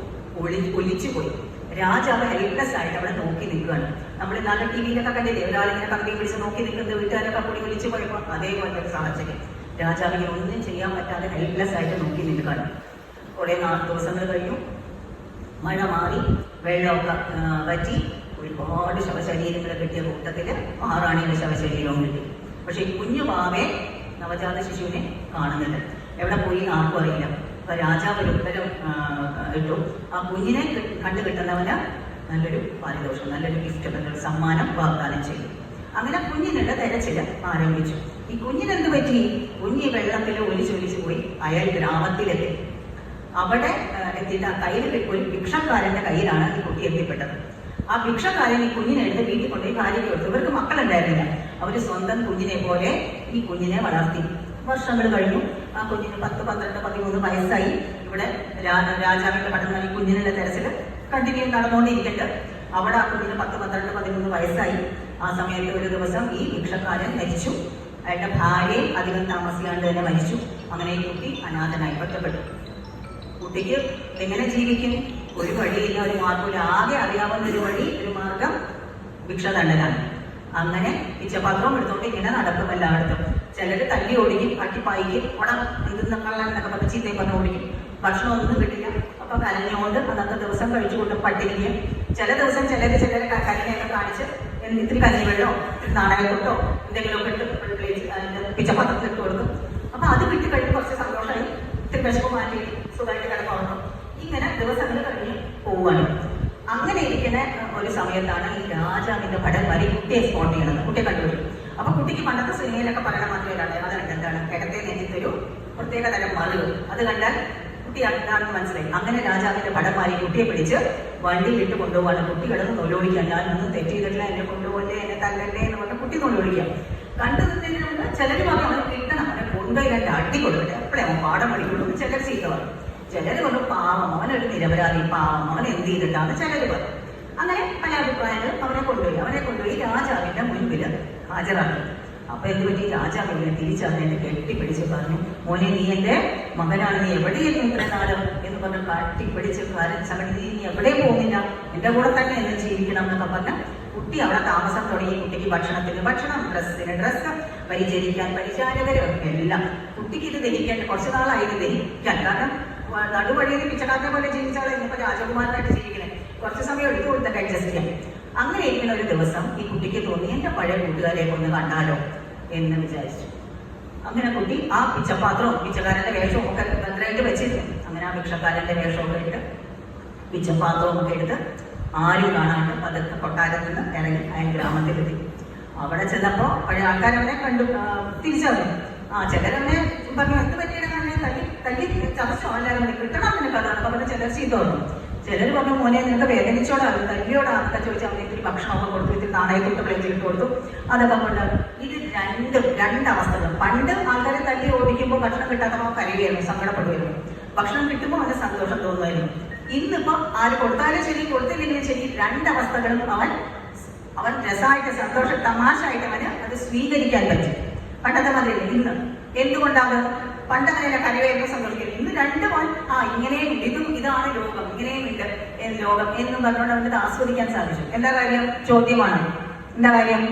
ഒലിച്ചു പോയി. രാജാവ് ഹെൽപ്ലെസ് ആയിട്ട് അവിടെ നോക്കി നിൽക്കുകയാണ്. നമ്മൾ നല്ല ടി വിയിലൊക്കെ കണ്ടില്ലേ, ഒരാളിങ്ങനെ കമ്പി പിടിച്ച് നോക്കി നിൽക്കുന്നത്, വീട്ടുകാരൊക്കെ കൂടി വിളിച്ചു പോയപ്പോൾ അതേപോലെ ഒരു സാഹചര്യം. രാജാവിനെ ഒന്നും ചെയ്യാൻ പറ്റാതെ ഹെൽപ്ലെസ് ആയിട്ട് നോക്കി നിൽക്കുകയാണ്. കുറെ ദിവസങ്ങൾ കഴിഞ്ഞു, മഴ മാറി, വെള്ളമൊക്കെ വറ്റി, ഒരുപാട് ശവശരീരങ്ങൾ കിട്ടിയ കൂട്ടത്തിൽ റാണിയുടെ ശവശരീരവും കിട്ടി. പക്ഷെ ഈ കുഞ്ഞു പാവയെ, നവജാത ശിശുവിനെ കാണുന്നുണ്ട്. എവിടെ പോയി ആർക്കും അറിയില്ല. അപ്പൊ രാജാവ് ഒരു ഉത്തരം ഇട്ടു, ആ കുഞ്ഞിനെ കണ്ടു കിട്ടുന്നവന് നല്ലൊരു പാരിതോഷം, നല്ലൊരു ഗിഫ്റ്റ്, നല്ലൊരു സമ്മാനം വാഗ്ദാനം ചെയ്തു. അങ്ങനെ കുഞ്ഞിനുള്ള തെരച്ചില് ആരംഭിച്ചു. ഈ കുഞ്ഞിനെന്ത് പറ്റി, കുഞ്ഞി വെള്ളത്തിൽ ഒലിച്ചൊലിച്ചു പോയി അയാൾ ഗ്രാമത്തിലെത്തി. അവിടെ എത്തിയിട്ട് കയ്യിൽ ഒരു ഭിക്ഷക്കാരന്റെ കയ്യിലാണ് ഈ കുട്ടി എത്തിപ്പെട്ടത്. ആ ഭിക്ഷക്കാരൻ ഈ കുഞ്ഞിനെ എടുത്ത് വീട്ടിൽ കൊണ്ടുപോയി ഭാര്യയ്ക്ക് കൊടുത്തു. ഇവർക്ക് മക്കളുണ്ടായിരുന്നില്ല. അവര് സ്വന്തം കുഞ്ഞിനെ പോലെ ഈ കുഞ്ഞിനെ വളർത്തി. വർഷങ്ങൾ കഴിഞ്ഞു. ആ കുഞ്ഞിന് 10, 12, 13 വയസ്സായി. ഇവിടെ രാജാവിന്റെ പട്ടണം ഈ കുഞ്ഞിനുള്ള തെരച്ചില് കണ്ടിന്യൂ നടന്നുകൊണ്ടിരിക്കട്ടെ. അവിടെ ആ കുഞ്ഞിന് 10, 12, 13 വയസ്സായി. ആ സമയത്ത് ഒരു ദിവസം ഈ ഭിക്ഷക്കാരൻ മരിച്ചു. അയാളുടെ ഭാര്യയും അധികം താമസിയാണ്ട് തന്നെ മരിച്ചു. അങ്ങനെ ഈ കുട്ടി അനാഥനായി ഒറ്റപ്പെട്ടു. കുട്ടിക്ക് എങ്ങനെ ജീവിക്കും? ഒരു വഴിയില്ല, ഒരു മാർഗമില്ല. ആകെ അറിയാവുന്ന ഒരു വഴി, ഒരു മാർഗം ഭിക്ഷദണ്ഡനാണ്. അങ്ങനെ പിച്ചപാത്രവും എടുത്തോണ്ട് ഇങ്ങനെ നടക്കും എല്ലായിടത്തും. ചിലര് തല്ലി ഓടിക്കും, അട്ടിപ്പായിക്കും, ഉടം എന്തെന്നൊക്കെയുള്ള എന്നൊക്കെ പറഞ്ഞ് ചീത്തയും പറഞ്ഞ് ഓടിക്കും. ഭക്ഷണം ഒന്നും കിട്ടില്ല. അപ്പൊ കരഞ്ഞുകൊണ്ട് അന്നത്തെ ദിവസം കഴിച്ചുകൊണ്ട് പട്ടിണിക്കും. ചില ദിവസം ചിലര് കരഞ്ഞൊക്കെ കാണിച്ച് ഇത്തിരി കഞ്ഞിവെള്ളോ ഇത്തിരി നാണയക്കൊട്ടോ എന്തെങ്കിലുമൊക്കെ ഇട്ട് പിച്ചപാത്രത്തിൽ ഇട്ട് കൊടുക്കും. അപ്പൊ അത് കിട്ടി കഴിഞ്ഞ് കുറച്ച് സന്തോഷമായി, ഇത്തിരി വിശപ്പ് മാറ്റി സുഖമായിട്ട് കിടന്നുറങ്ങും. ഇങ്ങനെ ദിവസങ്ങൾ കഴിഞ്ഞ് പോവുകയാണ്. അങ്ങനെ ഇരിക്കുന്ന ഒരു സമയത്താണ് ഈ രാജാവിന്റെ ഭടന്മാർ ഈ കുട്ടിയെ സ്പോട്ട് ചെയ്യണത്. കുട്ടിയെ കണ്ടുപിടിക്കും. അപ്പൊ കുട്ടിക്ക് പണ്ടത്തെ സിനിമയിലൊക്കെ പറയണ മാത്രമല്ല, അതുകൊണ്ട് എന്താണ് കിടത്തെ നെഞ്ചിത്തൊരു പ്രത്യേക തരം മറുക. അത് കണ്ടാൽ കുട്ടി എന്താണെന്ന് മനസ്സിലായി. അങ്ങനെ രാജാവിന്റെ ഭടന്മാർ ഈ കുട്ടിയെ പിടിച്ച് വണ്ടിയിലിട്ട് കൊണ്ടുപോകാണ്. കുട്ടികളൊന്നും നൊലോടിക്കാം, ഞാനൊന്നും തെറ്റ് ചെയ്തിട്ടില്ല, എന്നെ കൊണ്ടുപോകല്ലേ, എന്നെ തല്ലല്ലേ എന്ന് പറഞ്ഞ കുട്ടി നൊലോടിക്കാം. കണ്ടു നിന്നതിനുള്ള ചിലര് പറഞ്ഞു അവന് കിട്ടണം, അവനെ കൊണ്ടുപോയി രണ്ട് അടി കൊടുക്കട്ടെ, എപ്പോഴേ അവൻ പാഠം പഠിക്കുള്ളൂ. ചിലർ ചെയ്ത പറഞ്ഞു. ചിലര് കൊണ്ട് പാവം, അവനൊരു നിരപരാധി, പാവം, അവൻ എന്ത് ചെയ്തിട്ടാണ് ചിലര് പറഞ്ഞു. അങ്ങനെ പല അഭിപ്രായങ്ങൾ അവനെ കൊണ്ടുപോയി രാജാവിന്റെ മുൻപിൽ ഹാജരാക്കി. അപ്പൊ എന്ത് പറ്റി? രാജാവ് ഇങ്ങനെ തിരിച്ചറിഞ്ഞ് കെട്ടിപ്പിടിച്ച് പറഞ്ഞു, മോനെ നീ എന്റെ മകനാണ്, നീ എവിടെയായിരുന്നു ഇത്രയും നാളും എന്ന് പറഞ്ഞ് കട്ടിപ്പിടിച്ച് കരച്ചവൻ, നീ എവിടെ പോകുന്നില്ല, എന്റെ കൂടെ തന്നെ എന്ന് ജീവിക്കണം എന്നൊക്കെ പറഞ്ഞ കുട്ടി അവിടെ താമസം തുടങ്ങി. കുട്ടിക്ക് ഭക്ഷണത്തിന് ഭക്ഷണം, ഡ്രസ്സിന് ഡ്രസ്സ്, പരിചരിക്കാൻ പരിചാരകര് എല്ലാം. കുട്ടിക്ക് ഇത് ദഹിക്കാൻ കുറച്ചു നാളായി ദഹിക്കാൻ. കാരണം നടുവഴിയിൽ പിച്ചക്കാരനെ പോലെ ജീവിച്ചാൽ ഇന്നിപ്പോ രാജകുമാരനായിട്ട് ജീവിക്കണേ, കുറച്ച് സമയം എടുത്തു കൊടുത്തൊക്കെ അഡ്ജസ്റ്റ് ചെയ്യാം. അങ്ങനെ ഇരിക്കുന്ന ഒരു ദിവസം ഈ കുട്ടിക്ക് തോന്നി, എന്റെ പഴയ കൂട്ടുകാരെ ഒന്ന് കണ്ടാലോ എന്ന് വിചാരിച്ചു. അങ്ങനെ കുട്ടി ആ പിച്ചപ്പാത്രവും പിച്ചക്കാരന്റെ വേഷവും ഒക്കെ ഭദ്രമായിട്ട് വെച്ചിരുന്നു. അങ്ങനെ ആ ഭിക്ഷക്കാരന്റെ വേഷമൊക്കെ ഇട്ട് പിച്ചപ്പാത്രവും ഒക്കെ എടുത്ത് ആരും കാണാണ്ട് പതുക്കെ കൊട്ടാരത്തിൽ നിന്ന് ഇറങ്ങി അയാൾ ഗ്രാമത്തിലെത്തി. അവിടെ ചെന്നപ്പോ പഴയ ആൾക്കാരവനെ കണ്ടു, തിരിച്ചറിഞ്ഞു. ചിലരവനെ പറഞ്ഞു, എന്ത് പറ്റിയുടെ തല്ലി ചതച്ചോ, എല്ലാവരും കിട്ടണം നിനക്ക്, അതാണ് പറഞ്ഞ ചിലർ ചീത്ത പറഞ്ഞു. ചിലർ പറഞ്ഞു, മോനെ നിനക്ക് വേദനിച്ചോടാണ്, തല്ലിയോടാ എന്നൊക്കെ ചോദിച്ചാൽ അവനെ ഇത്തിരി ഭക്ഷണമൊക്കെ കൊടുത്തു, ഇത്തിരി നാണയത്തൊട്ട് പ്ലേറ്റ് ഇട്ട് കൊടുത്തു. അതൊക്കെ കൊണ്ട് ഇത് രണ്ടവസ്ഥകൾ. പണ്ട് ആൾക്കാരെ തല്ലി ഓടിക്കുമ്പോൾ ഭക്ഷണം കിട്ടാത്തപ്പോൾ കരയുകയായിരുന്നു, സങ്കടപ്പെടുകയായിരുന്നു. ഭക്ഷണം കിട്ടുമ്പോൾ അവന് സന്തോഷം തോന്നുമായിരുന്നു. ഇന്നിപ്പോ ആര് കൊടുത്താലും ശരി കൊടുത്തില്ലെങ്കിലും ശരി, രണ്ടവസ്ഥകളും അവൻ രസമായിട്ട് സന്തോഷം തമാശയായിട്ട് അവന് അത് സ്വീകരിക്കാൻ പറ്റും. പണ്ടത്തെ മതിയില്ല. ഇന്ന് എന്തുകൊണ്ടാണ്? പണ്ടങ്ങനെയല്ല, കരയുമായിരുന്നു, സന്തോഷിക്കുന്നു. ഇന്ന് രണ്ടും ഇങ്ങനെയും ഇതാണ് ലോകം, ഇങ്ങനെയും ഉണ്ട് ലോകം എന്നും പറഞ്ഞുകൊണ്ട് അവന് ഇത് ആസ്വദിക്കാൻ സാധിച്ചു. എന്താ കാര്യം? ചോദ്യമാണ്. എന്താ കാര്യം?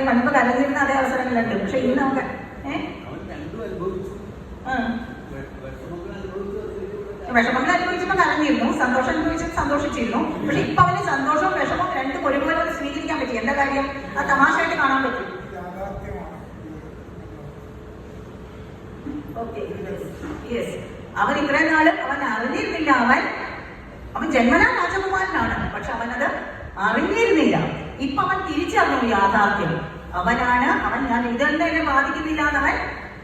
പണ്ട് കരഞ്ഞിരുന്ന അതേ അവസരങ്ങളുണ്ട്. പക്ഷെ ഇന്ന് നമുക്ക് വിഷമങ്ങൾ അനുഭവിച്ചപ്പോൾ കരഞ്ഞിരുന്നു, സന്തോഷം അനുഭവിച്ചപ്പോൾ സന്തോഷിച്ചിരുന്നു. പക്ഷെ ഇപ്പൊ അവന് സന്തോഷവും വിഷമവും രണ്ടും ഒരുപോലെ സ്വീകരിക്കാൻ പറ്റി. എന്താ കാര്യം? അത് തമാശയായിട്ട് കാണാൻ പറ്റും. അവൻ ഇത്രയും നാളും അവൻ അറിഞ്ഞിരുന്നില്ല. അവൻ ജന്മനാ രാജകുമാരനാണ്, പക്ഷെ അവനത് അറിഞ്ഞിരുന്നില്ല. ഇപ്പൊ അവൻ തിരിച്ചറിഞ്ഞു യാഥാർത്ഥ്യം. അവൻ ഞാൻ ഇതെല്ലാം എന്നെ ബാധിക്കുന്നില്ല എന്നവൻ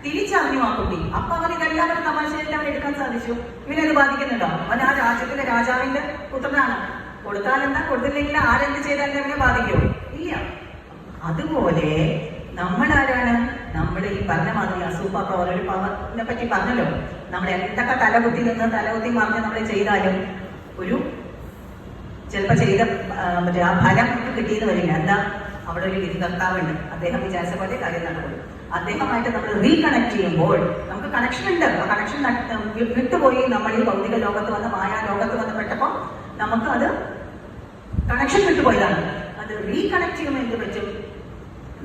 തിരിച്ചറിഞ്ഞു ആ കുട്ടി. അപ്പൊ അവന് ഇതെല്ലാവരും തമാശയായിട്ട് അവൻ എടുക്കാൻ സാധിച്ചു. ഇവനത് ബാധിക്കുന്നുണ്ടോ? അവൻ ആ രാജ്യത്തിലെ രാജാവിന്റെ പുത്രനാണ്. കൊടുത്താലെന്താ, കൊടുത്തില്ലെങ്കിൽ ആരെന്ത് ചെയ്താലും അവനെ ബാധിക്കുമോ? ഇല്ല. അതുപോലെ നമ്മളാരാണ്? നമ്മൾ ഈ പറഞ്ഞ മാതിരി സൂപ്പർ പവർ, ഒരു പവറിനെ പറ്റി പറഞ്ഞല്ലോ. നമ്മൾ എന്തൊക്കെ തലകുത്തി മറിഞ്ഞ് നമ്മൾ ചെയ്താലും ചിലപ്പോ ചെയ്ത ആ ഫലം കിട്ടിയെന്ന് വരില്ല. എന്താ? അവിടെ ഒരു വിധികർത്താവുണ്ട്, അദ്ദേഹം വിചാരിച്ച പോലെ കാര്യം നടക്കും. അദ്ദേഹമായിട്ട് നമ്മൾ റീകണക്ട് ചെയ്യുമ്പോൾ നമുക്ക് കണക്ഷൻ ഉണ്ട്. ആ കണക്ഷൻ വിട്ടുപോയി നമ്മൾ ഈ ഭൗതിക ലോകത്ത് വന്ന് മായാ ലോകത്ത് വന്ന് പെട്ടപ്പോൾ നമുക്ക് അത് കണക്ഷൻ വിട്ടുപോയതാണ്. അത് റീകണക്ട് ചെയ്യുമ്പോൾ എന്ത് പറ്റും?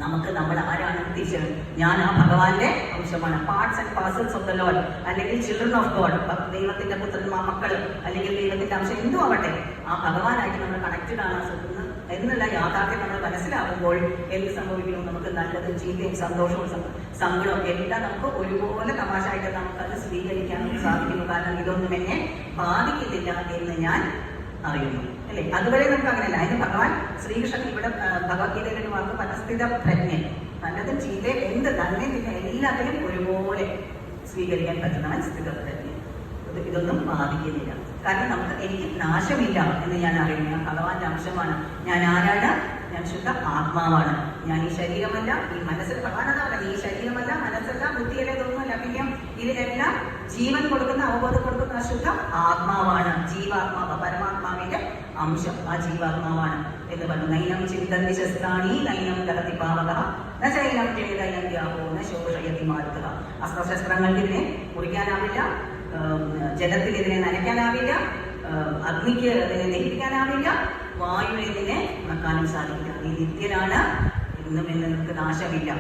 നമുക്ക് നമ്മൾ ആരാണെന്ന് തിരിച്ചറിയും. ഞാൻ ആ ഭഗവാന്റെ അംശമാണ്, parts and parcels of the Lord, അല്ലെങ്കിൽ ചിൽഡ്രൻ ഓഫ് ഗോഡ്, ദൈവത്തിന്റെ പുത്രന്മാർ, മക്കൾ, അല്ലെങ്കിൽ ദൈവത്തിന്റെ അംശം എന്തും ആവട്ടെ, ആ ഭഗവാനായിട്ട് നമ്മൾ കണക്റ്റഡ് ആണ് എന്നുള്ള യാഥാർത്ഥ്യം നമ്മൾ മനസ്സിലാക്കുമ്പോൾ എന്ത് സംഭവിക്കുന്നു? നമുക്ക് നല്ലതും ചീത്തയും സന്തോഷവും സങ്കടവും എല്ലാം നമുക്ക് ഒരുപോലെ തമാശയായിട്ട് നമുക്കത് സ്വീകരിക്കാൻ സാധിക്കുന്നു. കാരണം ഇതൊന്നും എന്നെ ബാധിക്കുന്നില്ല എന്ന് ഞാൻ അറിയുന്നു, അല്ലേ? അതുവരെ നമുക്ക് അങ്ങനെയല്ല. അതിന് ഭഗവാൻ ശ്രീകൃഷ്ണൻ ഇവിടെ ഭഗവത്ഗീതയിലെ ഒരു വാക്ക് പരസ്ഥിത പ്രജ്ഞൻ, നല്ലതും ചീത്തയും എന്ത് തന്നെ എല്ലാത്തിനും ഒരുപോലെ സ്വീകരിക്കാൻ പറ്റുന്നവൻ സ്ഥിതപ്രജ്ഞൻ. ഇതൊന്നും ബാധിക്കുന്നില്ല. കാരണം എനിക്ക് നാശമില്ല എന്ന് ഞാൻ അറിയുന്നു. ഞാൻ ഭഗവാന്റെ അംശമാണ്. ഞാൻ ആരാണ്? ഞാൻ ശുദ്ധ ആത്മാവാണ്. ഞാൻ ഈ ശരീരമല്ല, ഈ മനസ്സിൽ ഭഗവാനതാണ്. ഈ ശരീരമല്ല, മനസ്സല്ല, ബുദ്ധിയല്ല, ഇതൊന്നുമല്ല. പിന്നെ ഇതിനെല്ലാം ജീവൻ കൊടുക്കുന്ന, അവബോധം കൊടുക്കുന്ന ശുദ്ധ ആത്മാവാണ്. ജീവാത്മാവ്, പരമാത്മാവിന്റെ അംശം, ആ ജീവാത്മാവാണ് എന്ന് പറഞ്ഞു. നൈനം ചിന്തന്തി ശസ്ത്രാണി നൈനം ദഹതി പാവക ന ചൈനം ചെയ്തൈനം ദ്യാഹോ ന ശോഷയതി മാരുതഃ. അസ്ത്രശസ്ത്രങ്ങൾക്ക് ഇതിനെ മുറിക്കാനാവില്ല, ജലത്തിൽ ഇതിനെ നനയ്ക്കാനാവില്ല, അഗ്നിക്ക് ഇതിനെ ദഹിപ്പിക്കാനാവില്ല, വായുവിനെ ഇതിനെ ഉണക്കാനും സാധിക്കില്ല. നീ നിത്യനാണ്, ഇന്നും എന്ന് നിനക്ക് നാശമില്ല.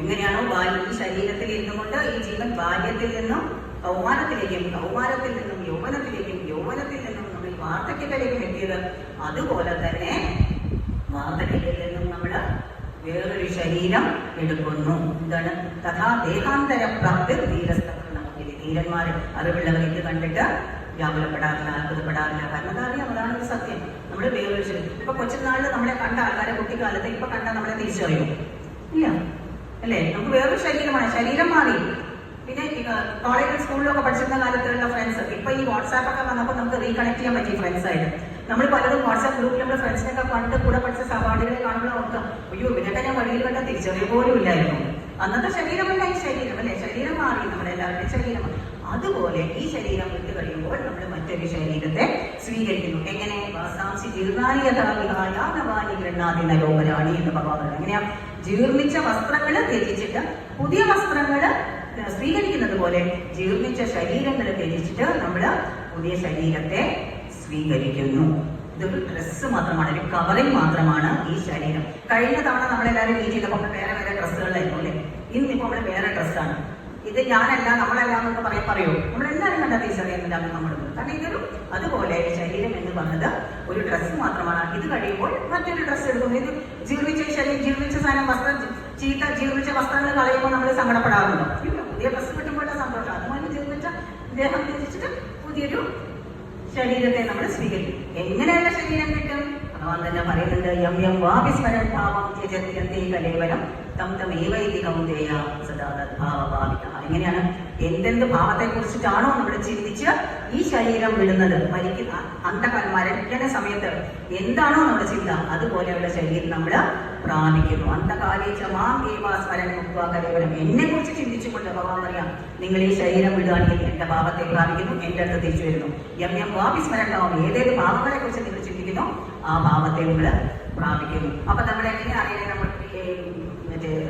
എങ്ങനെയാണോ ഈ ശരീരത്തിൽ ഇരുന്നുകൊണ്ട് ഈ ജീവൻ ബാല്യത്തിൽ നിന്നും കൗമാരത്തിലേക്കും, കൗമാരത്തിൽ നിന്നും യൗവനത്തിലേക്കും, യൗവനത്തിൽ നിന്നും നമ്മൾ വാർദ്ധക്യത്തിലേക്കും എത്തിയത്, അതുപോലെ തന്നെ വാർദ്ധക്യത്തിൽ നിന്നും നമ്മൾ വേറൊരു ശരീരം എടുക്കുന്നു. എന്താണ്? തഥാ ദേഹാന്തര പ്രാപ്തി ധീരസ്ഥക്കണം. ധീരന്മാർ അറിവുള്ളവർക്ക് കണ്ടിട്ട് വ്യാകുലപ്പെടാറില്ല, അത്ഭുതപ്പെടാറില്ല. കാരണം അറിയാം, അതാണ് ഒരു സത്യം. നമ്മൾ വേറൊരു ശരീരം. ഇപ്പൊ കൊച്ചുനാളിൽ നമ്മളെ കണ്ട ആൾക്കാരെ കുട്ടിക്കാലത്ത് ഇപ്പൊ കണ്ടാൽ നമ്മളെ തിരിച്ചറിയും ഇല്ല അല്ലേ? നമുക്ക് വേറൊരു ശരീരമാണ്, ശരീരം മാറി. പിന്നെ കോളേജിൽ സ്കൂളിലൊക്കെ പഠിച്ചിരുന്ന കാലത്തുള്ള ഫ്രണ്ട്സ്, ഇപ്പൊ ഈ വാട്സാപ്പ് ഒക്കെ വന്നപ്പോൾ നമുക്ക് റീകണക്ട് ചെയ്യാൻ പറ്റി ഫ്രണ്ട്സ് ആയിട്ട്. നമ്മൾ പലരും വാട്സാപ്പ് ഗ്രൂപ്പിൽ നമ്മുടെ ഫ്രണ്ട്സിനൊക്കെ കണ്ട് കൂടെ പഠിച്ച സഹപാഠികളെ കാണുമ്പോൾ ഓർക്കാം, അയ്യോ ഇവരൊക്കെ ഞാൻ വഴിയിൽ കണ്ട തിരിച്ചറിയ പോലും ഇല്ലായിരുന്നു. അന്നത്തെ ശരീരമല്ല ഈ ശരീരം അല്ലെ? ശരീരം മാറി, നമ്മളെല്ലാവരുടെയും ശരീരം. അതുപോലെ ഈ ശരീരം വിട്ട് കഴിയുമ്പോൾ നമ്മൾ മറ്റൊരു ശരീരത്തെ സ്വീകരിക്കുന്നു. എങ്ങനെ? വാസാംസി ജീർണാനിയഥാനി ഗൃഹാതി നലോപരാണി എന്ന് ഭഗവാൻ. എങ്ങനെയാ? ജീർണിച്ച വസ്ത്രങ്ങള് ത്യജിച്ചിട്ട് പുതിയ വസ്ത്രങ്ങള് സ്വീകരിക്കുന്നത് പോലെ ജീർണിച്ച ശരീരങ്ങൾ ത്യജിച്ചിട്ട് നമ്മള് പുതിയ ശരീരത്തെ സ്വീകരിക്കുന്നു. ഇതൊരു ഡ്രസ്സ് മാത്രമാണ്, ഒരു കവറിങ് മാത്രമാണ് ഈ ശരീരം. കഴിഞ്ഞ തവണ നമ്മളെല്ലാവരും മീറ്റ് ചെയ്തപ്പോൾ വേറെ വേറെ ഡ്രസ്സുകളായിരുന്നു അല്ലേ? ഇന്നിപ്പോ നമ്മള് വേറെ ഡ്രസ്സാണ്. ഇത് ഞാനല്ല നമ്മളല്ല എന്നൊക്കെ പറയോ? നമ്മളെല്ലാവരും കണ്ട തിരിച്ചറിയുന്നില്ല നമ്മൾ. കാരണം ഇതൊരു അതുപോലെ ശരീരം എന്ന് പറഞ്ഞത് ഒരു ഡ്രസ്സ് മാത്രമാണ്. ഇത് കഴിയുമ്പോൾ മറ്റൊരു ഡ്രസ്സ് എടുക്കുന്നു. ഇത് ജീർണിച്ച ശരീരം, ജീർണിച്ച സാധനം, വസ്ത്രം ജീർണിച്ച വസ്ത്രങ്ങൾ കളയുമ്പോൾ നമ്മൾ സങ്കടപ്പെടാറുണ്ടോ? പുതിയ ഡ്രസ്സ് കിട്ടുമ്പോഴുള്ള സന്തോഷം. അതുപോലെ ജീർണിച്ച ദേഹം ത്യജിച്ചിട്ട് പുതിയൊരു ശരീരത്തെ നമ്മൾ സ്വീകരിക്കും. എങ്ങനെയുള്ള ശരീരം കിട്ടും? ഭഗവാൻ തന്നെ പറയുന്നുണ്ട്, യം യം വാവിസ്മരൺ ഭാവം ത്യജത്യന്തേ കലേവരം തം തമേവൈതി കൗന്ദേയ സദാ തദ്ഭാവഭാവിക. എങ്ങനെയാണ്? എന്തെന്ത് ഭാവത്തെ കുറിച്ചിട്ടാണോ നമ്മൾ ചിന്തിച്ച് ഈ ശരീരം വിടുന്നത്, മരിക്കുന്ന സമയത്ത് എന്താണോ നമ്മുടെ ചിന്ത, അതുപോലെയുള്ള ശരീരം നമ്മൾ പ്രാപിക്കുന്നു. അന്തകാലേവരം എന്നെ കുറിച്ച് ചിന്തിച്ചുകൊണ്ട് ഭഗവാൻ പറയാം, നിങ്ങൾ ഈ ശരീരം വിടുകയാണെങ്കിൽ എന്റെ ഭാവത്തെ പ്രാപിക്കുന്നു, എന്റെ അടുത്ത് തിരിച്ചു വരുന്നു. യം യം വാവിസ്മരണാവും, ഏതേത് ഭാവങ്ങളെ കുറിച്ച് നിങ്ങൾ ചിന്തിക്കുന്നു ആ ഭാവത്തെ നിങ്ങൾ പ്രാപിക്കുന്നു. അപ്പൊ നമ്മൾ എങ്ങനെ അറിയാം? നമ്മൾ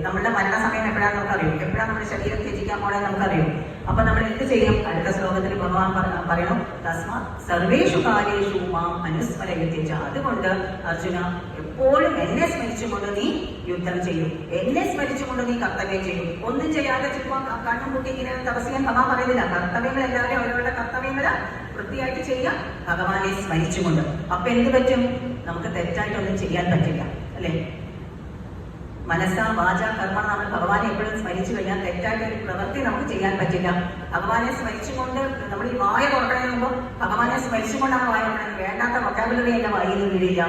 നമ്മളുടെ മരണസമയം എപ്പോഴാണ് നമുക്കറിയും, എപ്പോഴാണ് നമ്മുടെ ശരീരം ത്യജിക്കാൻ പോണേ നമുക്കറിയും. അപ്പൊ നമ്മൾ എന്ത് ചെയ്യും? അടുത്ത ശ്ലോകത്തിൽ ഭഗവാൻ പറയണം, തസ്മാ സർവേഷു കാലേഷു മാം അനുസ്മരയുദ്ധ. അതുകൊണ്ട് അർജുന, എപ്പോഴും എന്നെ സ്മരിച്ചുകൊണ്ട് നീ യുദ്ധം ചെയ്യും, എന്നെ സ്മരിച്ചുകൊണ്ട് നീ കർത്തവ്യം ചെയ്യും. ഒന്നും ചെയ്യാതെ ചിലപ്പോൾ കണ്ണും കൂട്ടി ഇങ്ങനെ തപസ് ചെയ്യാൻ ഭഗവാൻ പറയുന്നില്ല. കർത്തവ്യങ്ങൾ എല്ലാവരും അവരവരുടെ കർത്തവ്യങ്ങൾ വൃത്തിയായിട്ട് ചെയ്യാം ഭഗവാനെ സ്മരിച്ചുകൊണ്ട്. അപ്പൊ എന്ത് പറ്റും? നമുക്ക് തെറ്റായിട്ടൊന്നും ചെയ്യാൻ പറ്റില്ല അല്ലെ? മനസ്സാ വാച കർമ്മ നമ്മൾ ഭഗവാനെ എപ്പോഴും സ്മരിച്ചു കഴിഞ്ഞാൽ തെറ്റായിട്ട് ഒരു പ്രവൃത്തി നമുക്ക് ചെയ്യാൻ പറ്റില്ല. ഭഗവാനെ സ്മരിച്ചുകൊണ്ട് നമ്മൾ ഈ വായ തുറക്കണമെന്ന് ഭഗവാനെ സ്മരിച്ചുകൊണ്ടാണ് വായ തുറക്കുന്നത്. വേണ്ടാത്ത വൊക്കാബുലറി എന്റെ വായിൽ നിന്ന് വീഴില്ല.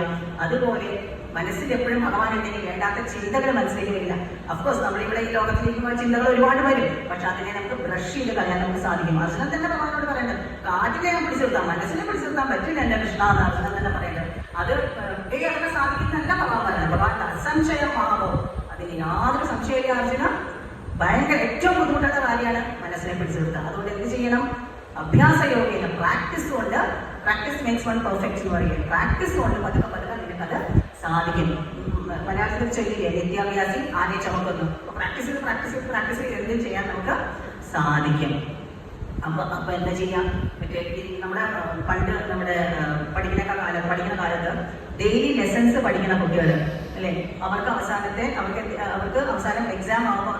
അതുപോലെ മനസ്സിൽ എപ്പോഴും ഭഗവാൻ ഉണ്ടെങ്കിൽ വേണ്ടാത്ത ചിന്തകൾ മനസ്സിലേക്ക് വരില്ല. അഫ്കോഴ്സ് നമ്മളിവിടെ ഈ ലോകത്തിലേക്കുമ്പോൾ ചിന്തകൾ ഒരുപാട് വരും, പക്ഷെ അതിനെ നമുക്ക് ബ്രഷ് ചെയ്ത് കളയാൻ നമുക്ക് സാധിക്കും. അർജുനൻ തന്നെ ഭഗവാനോട് പറയുന്നത്, കാറ്റിനെ ഞാൻ പിടിച്ചെടുത്താം, മനസ്സിനെ പിടിച്ചെടുത്താൻ പറ്റില്ല എന്റെ കൃഷ്ണ എന്ന് അർജുനൻ തന്നെ പറയുന്നത്. അത് അതൊക്കെ സാധിക്കുന്നല്ല ഭഗവാൻ പറയുന്നത്. ഭഗവാൻ അസംശയമാവോ, അതിന് യാതൊരു സംശയമില്ല അർജുന. ഭയങ്കര ഏറ്റവും ബുദ്ധിമുട്ടുള്ള കാര്യമാണ് മനസ്സിനെ പിടിച്ചെടുക്കുക. അതുകൊണ്ട് എന്ത് ചെയ്യണം? അഭ്യാസയോഗ്യത, പ്രാക്ടീസ് കൊണ്ട്. പ്രാക്ടീസ് മേക്സ് വൺ പെർഫെക്റ്റ് എന്ന് പറയുന്നത്. പ്രാക്ടീസ് കൊണ്ട് പതുക്കെ പതുക്കെ നിനക്കത് സാധിക്കും. മലയാളത്തിൽ ചൊല്ലില്ലേ, നിത്യാഭ്യാസി ആനെ ചമക്കുന്നു. പ്രാക്ടീസ് ചെയ്ത് പ്രാക്ടീസ് ചെയ്ത് പ്രാക്ടീസ് ചെയ്ത് എന്തും ചെയ്യാൻ നമുക്ക് സാധിക്കും. അപ്പൊ എന്താ ചെയ്യാം? മറ്റേ നമ്മുടെ പണ്ട് നമ്മുടെ പഠിക്കുന്ന കാലത്ത് ഡെയിലി ലെസൺസ് പഠിക്കുന്ന കുട്ടികൾ അല്ലെ, അവർക്ക് അവസാനം എക്സാം ആകുമ്പോൾ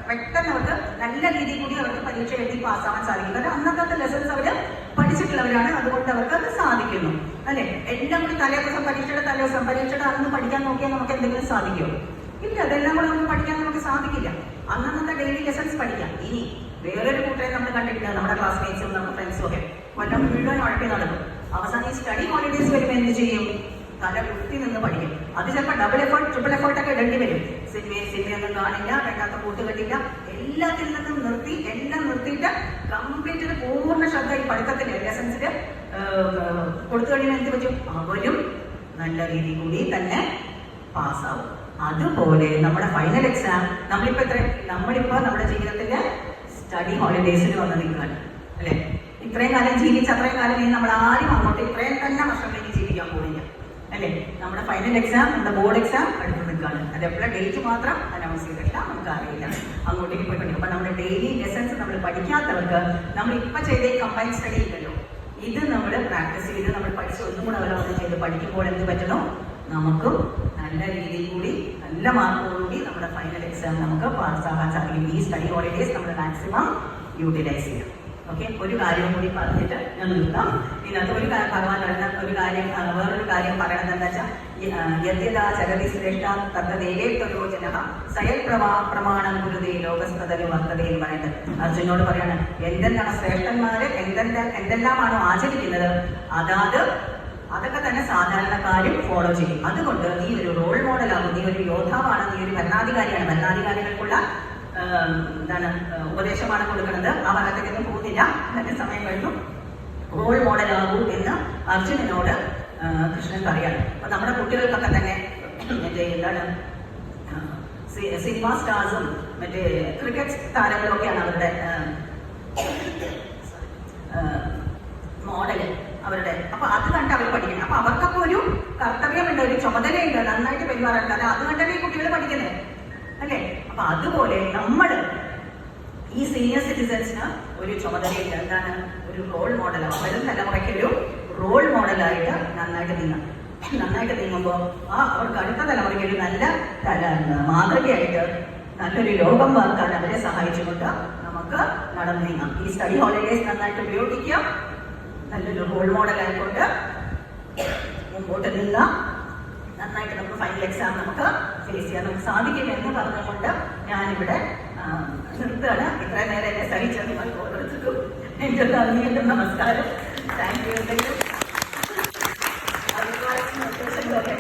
പെട്ടെന്ന് അവർക്ക് നല്ല രീതിയിൽ കൂടി അവർക്ക് പരീക്ഷ എഴുതി പാസ്സാവാൻ സാധിക്കും. കാരണം അന്നത്തെ ലെസൺസ് അവർ പഠിച്ചിട്ടുള്ളവരാണ്, അതുകൊണ്ട് അവർക്ക് അത് സാധിക്കുന്നു അല്ലെ. എല്ലാം കൂടി തലേദിവസം പരീക്ഷയുടെ അന്ന് പഠിക്കാൻ നോക്കിയാൽ നമുക്ക് എന്തെങ്കിലും സാധിക്കുമോ? ഇല്ല. അതെല്ലാം കൂടെ നമുക്ക് പഠിക്കാൻ നമുക്ക് സാധിക്കില്ല. അന്നത്തെ ഡെയിലി ലെസൺസ് പഠിക്കാം. ഇനി വേറൊരു കൂട്ടരെ നമ്മൾ കണ്ടിട്ടുണ്ട്, നമ്മുടെ ക്ലാസ്മേറ്റ്സും നമ്മുടെ ഫ്രണ്ട്സും ഒക്കെ കൊല്ലം മുഴുവൻ ഉഴപ്പി നടക്കും. അവസാനം ഈ സ്റ്റഡി ഹോളിഡേസ് വരുമ്പോൾ എന്ത് ചെയ്യും? തല കുത്തി നിന്ന് പഠിക്കും. അത് ചിലപ്പോൾ ഡബിൾ എഫേർട്ട് ട്രിപ്പിൾ എഫേർട്ട് ഒക്കെ ഇടേണ്ടി വരും. സിനിമയൊന്നും കാണില്ല, വേണ്ടാത്ത കൂട്ടുകെട്ടില്ല, എല്ലാത്തിൽ നിന്നും എല്ലാം നിർത്തിയിട്ട് കംപ്ലീറ്റ് പൂർണ്ണ ശ്രദ്ധ ഈ പഠിത്തത്തിന്റെ ലെസൺസില് കൊടുത്തു കഴിയുമ്പോൾ എന്ത് പറ്റും? അവരും നല്ല രീതി കൂടി തന്നെ പാസ്സാവും. അതുപോലെ നമ്മുടെ ഫൈനൽ എക്സാം നമ്മളിപ്പോ നമ്മുടെ ജീവിതത്തിന്റെ സ്റ്റഡി ഹോളിഡേസിൽ വന്ന് നിൽക്കുകയാണ് അല്ലെ. ഇത്രയും കാലം ജീവിച്ച അത്രയും കാലം നമ്മൾ ആരും അങ്ങോട്ട് ഇത്രയും തന്നെ വർഷങ്ങളിലേക്ക് ജീവിക്കും. ചെയ്യാൻ പോകുന്നില്ല അല്ലേ. നമ്മുടെ ഫൈനൽ എക്സാം, നമ്മുടെ ബോർഡ് എക്സാം അടുത്ത് നിൽക്കുകയാണ്. അത് എപ്പോഴും ഡേറ്റ് മാത്രം അനൗൺസ് ചെയ്തിട്ടില്ല, നമുക്ക് അറിയില്ല. അങ്ങോട്ടേക്ക് പോയി പഠിക്കും. അപ്പൊ നമ്മുടെ ഡെയിലി ലെസൺസ് നമ്മൾ പഠിക്കാത്തവർക്ക് നമ്മൾ ഇപ്പൊ ചെയ്ത കമ്പൈൻ സ്റ്റഡി ഇല്ലല്ലോ, ഇത് നമ്മൾ പ്രാക്ടീസ് ചെയ്ത് നമ്മൾ പഠിച്ച് ഒന്നും കൂടെ അവലോകനം ചെയ്ത് പഠിക്കുമ്പോൾ എന്ത് പറ്റണം, നമുക്കും നല്ല രീതിയിൽ കൂടി നല്ല മാർക്കോടുകൂടി നമ്മുടെ ഫൈനൽ എക്സാം നമുക്ക് പാസ്സാകാൻ സാധിക്കും. ഈ സ്റ്റഡി ഹോളിഡേസ് നമ്മൾ മാക്സിമം യൂട്ടിലൈസ് ചെയ്യാം. ഓക്കെ, ഒരു കാര്യം കൂടി പറഞ്ഞിട്ട് ഞാൻ നിർത്താം. ഇതിനകത്ത് ഭഗവാൻ പറയുന്ന ഒരു കാര്യം, വേറൊരു കാര്യം പറയണത് എന്താ വെച്ചാൽ, യദ്യതാ ചരതി ശ്രേഷ്ഠ തദ്ദേവേത്വരോചന സയൽ പ്രമാണം ഗുരുതേ ലോകസ്പതല് വർത്തതേ എന്ന് പറയുന്നത് അർജുനോട് പറയാണ്. എന്തെല്ലാം ശ്രേഷ്ഠന്മാര് എന്തെല്ലാമാണോ ആചരിക്കുന്നത് അതൊക്കെ തന്നെ സാധാരണക്കാരും ഫോളോ ചെയ്യും. അതുകൊണ്ട് നീ ഒരു റോൾ മോഡലാകും, നീ ഒരു യോദ്ധാവാണ്, നീ ഒരു ഭരണാധികാരിയാണ്. ഭരണാധികാരികൾക്കുള്ള ഉപദേശമാണ് കൊടുക്കുന്നത്. ആ ഭാഗത്തേക്കൊന്നും പോകുന്നില്ല, അതിന്റെ സമയം കഴിഞ്ഞു. റോൾ മോഡലാകൂ എന്ന് അർജുനനോട് കൃഷ്ണൻ പറയാണ്. അപ്പൊ നമ്മുടെ കുട്ടികൾക്കൊക്കെ തന്നെ മറ്റേ സിനിമ സ്റ്റാർസും മറ്റേ ക്രിക്കറ്റ് താരങ്ങളും ഒക്കെയാണ് അവരുടെ മോഡല് അവരുടെ. അപ്പൊ അത് കണ്ട് അവർ പഠിക്കണം. അപ്പൊ അവർക്കൊക്കെ ഒരു കർത്തവ്യമുണ്ട്, ഒരു ചുമതലയുണ്ട്, നന്നായിട്ട് പെരുമാറാൻ. അത് കണ്ടല്ലേ ഈ കുട്ടികൾ പഠിക്കുന്നത് അല്ലേ. അപ്പൊ അതുപോലെ നമ്മൾ ഈ സീനിയർ സിറ്റിസൺസിന് ഒരു ചുമതലയില്ല. എന്താണ്? ഒരു റോൾ മോഡൽ. വരും തലമുറയ്ക്ക് ഒരു റോൾ മോഡലായിട്ട് നന്നായിട്ട് നീങ്ങുമ്പോൾ അവർക്ക് അടുത്ത തലമുറയ്ക്ക് ഒരു നല്ല മാതൃകയായിട്ട് നല്ലൊരു ലോകം വാർക്കാൻ അവരെ സഹായിച്ചുകൊണ്ട് നമുക്ക് നടന്നു നീങ്ങാം. ഈ സ്റ്റഡി ഹോളിഡേസ് നന്നായിട്ട് ഉപയോഗിക്കാം, നല്ലൊരു റോൾ മോഡലായിക്കൊണ്ട് മുമ്പോട്ട് നീങ്ങാം. നന്നായിട്ട് നമുക്ക് ഫൈനൽ എക്സാം നമുക്ക് ഫേസ് ചെയ്യാൻ നമുക്ക് സാധിക്കും എന്ന് പറഞ്ഞുകൊണ്ട് ഞാനിവിടെ നിർത്തുകയാണ്. ഇത്രയും നേരം എന്നെ സഹിച്ച നിങ്ങൾക്ക് ഓരോരുത്തർക്കും എൻ്റെ നന്ദി, എൻ്റെ നമസ്കാരം. Thank you. നിർദ്ദേശങ്ങളൊക്കെ